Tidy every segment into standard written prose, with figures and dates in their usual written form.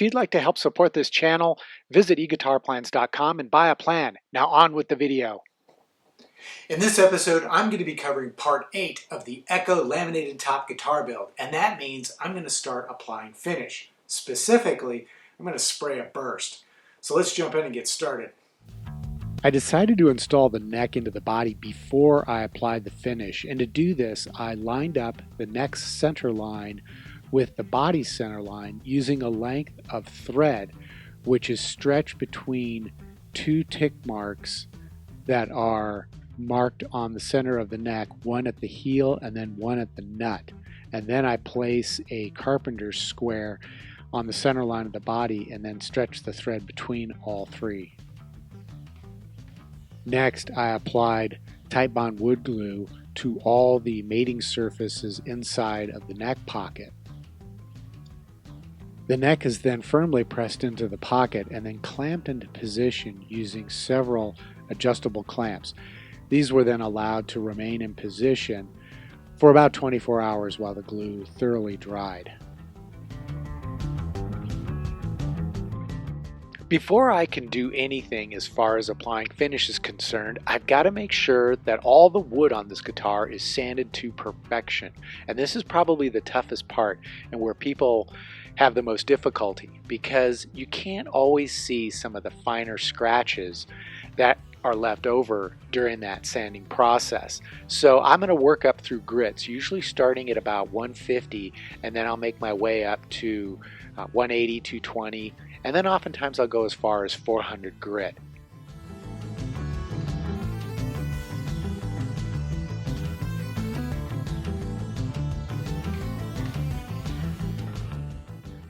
If you'd like to help support this channel, visit eguitarplans.com and buy a plan. Now on with the video. In this episode, I'm going to be covering part 8 of the Echo laminated top guitar build, and that means I'm going to start applying finish. Specifically, I'm going to spray a burst. So let's jump in and get started. I decided to install the neck into the body before I applied the finish, and to do this I lined up the neck's center line with the body center line using a length of thread which is stretched between two tick marks that are marked on the center of the neck, one at the heel and then one at the nut. And then I place a carpenter's square on the center line of the body and then stretch the thread between all three. Next, I applied Titebond wood glue to all the mating surfaces inside of the neck pocket. The neck is then firmly pressed into the pocket and then clamped into position using several adjustable clamps. These were then allowed to remain in position for about 24 hours while the glue thoroughly dried. Before I can do anything as far as applying finish is concerned, I've got to make sure that all the wood on this guitar is sanded to perfection. And this is probably the toughest part and where people have the most difficulty, because you can't always see some of the finer scratches that are left over during that sanding process. So I'm going to work up through grits, usually starting at about 150, and then I'll make my way up to 180, 220, and then oftentimes I'll go as far as 400 grit.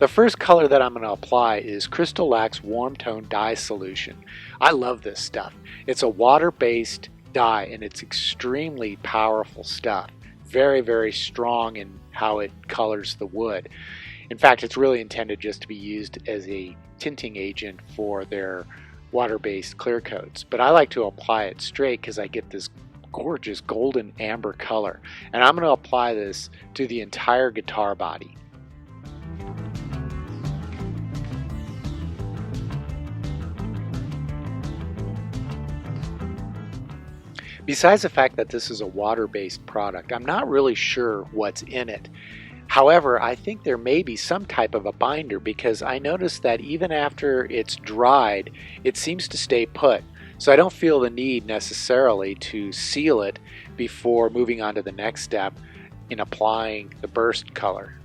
The first color that I'm going to apply is Crystalac's Warm Tone Dye Solution. I love this stuff. It's a water-based dye and it's extremely powerful stuff. Very, very strong in how it colors the wood. In fact, it's really intended just to be used as a tinting agent for their water-based clear coats. But I like to apply it straight because I get this gorgeous golden amber color. And I'm going to apply this to the entire guitar body. Besides the fact that this is a water-based product, I'm not really sure what's in it. However, I think there may be some type of a binder because I noticed that even after it's dried, it seems to stay put. So I don't feel the need necessarily to seal it before moving on to the next step in applying the burst color.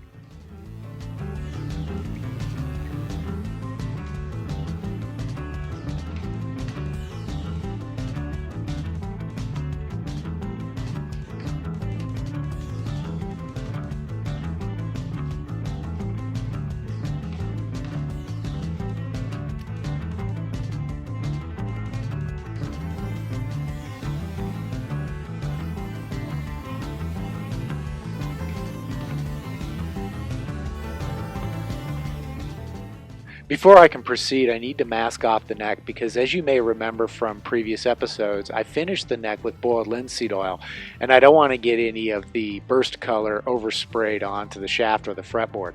Before I can proceed, I need to mask off the neck because, as you may remember from previous episodes, I finished the neck with boiled linseed oil and I don't want to get any of the burst color oversprayed onto the shaft or the fretboard.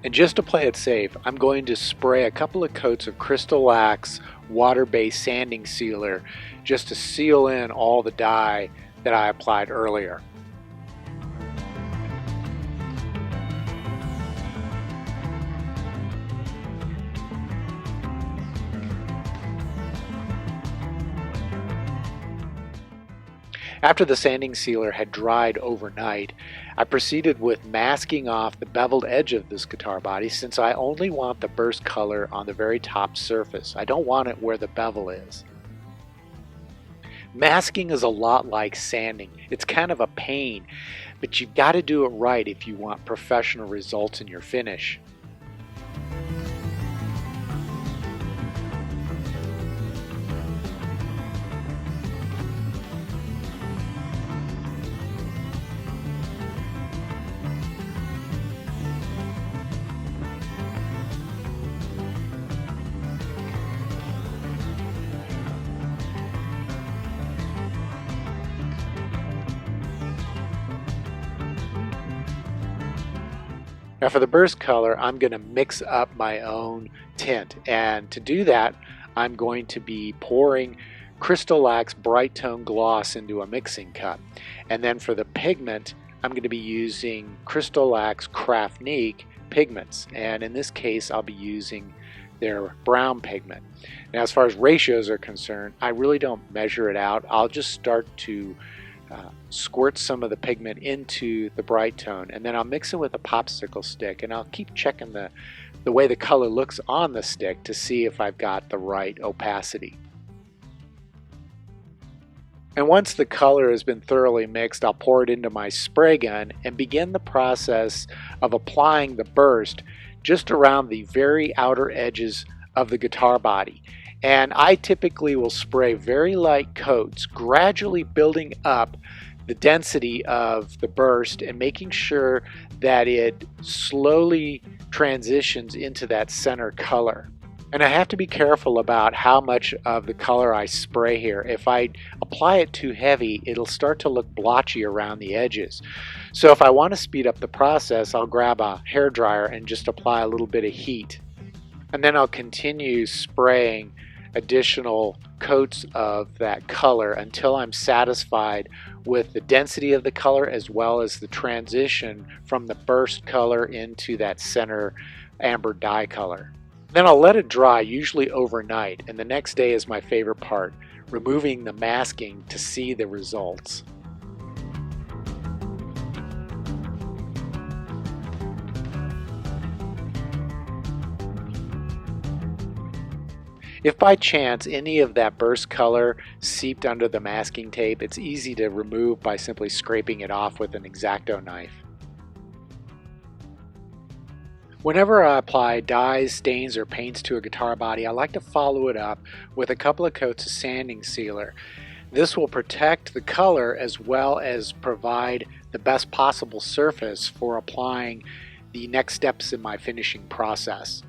And just to play it safe, I'm going to spray a couple of coats of Crystalac's water-based sanding sealer just to seal in all the dye that I applied earlier. After the sanding sealer had dried overnight, I proceeded with masking off the beveled edge of this guitar body since I only want the burst color on the very top surface. I don't want it where the bevel is. Masking is a lot like sanding. It's kind of a pain, but you've got to do it right if you want professional results in your finish. Now for the burst color, I'm going to mix up my own tint, and to do that I'm going to be pouring Crystalac's Brite Tone Gloss into a mixing cup. And then for the pigment, I'm going to be using Crystalac's Craftnique Pigments, and in this case I'll be using their brown pigment. Now as far as ratios are concerned, I really don't measure it out. I'll just start to squirt some of the pigment into the Brite Tone, and then I'll mix it with a popsicle stick, and I'll keep checking the way the color looks on the stick to see if I've got the right opacity. And once the color has been thoroughly mixed, I'll pour it into my spray gun and begin the process of applying the burst just around the very outer edges of the guitar body. And I typically will spray very light coats, gradually building up the density of the burst and making sure that it slowly transitions into that center color. And I have to be careful about how much of the color I spray here. If I apply it too heavy, it'll start to look blotchy around the edges. So if I want to speed up the process, I'll grab a hairdryer and just apply a little bit of heat. And then I'll continue spraying additional coats of that color until I'm satisfied with the density of the color as well as the transition from the burst color into that center amber dye color. Then I'll let it dry, usually overnight, and the next day is my favorite part, removing the masking to see the results. If by chance any of that burst color seeped under the masking tape, it's easy to remove by simply scraping it off with an X-Acto knife. Whenever I apply dyes, stains, or paints to a guitar body, I like to follow it up with a couple of coats of sanding sealer. This will protect the color as well as provide the best possible surface for applying the next steps in my finishing process.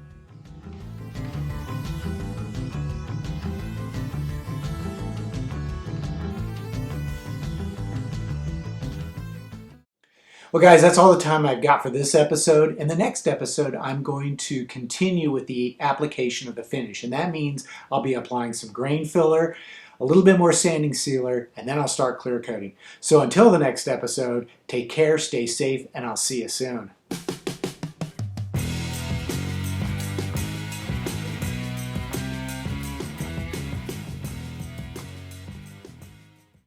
Well guys, that's all the time I've got for this episode. In the next episode, I'm going to continue with the application of the finish, and that means I'll be applying some grain filler, a little bit more sanding sealer, and then I'll start clear coating. So until the next episode, take care, stay safe, and I'll see you soon.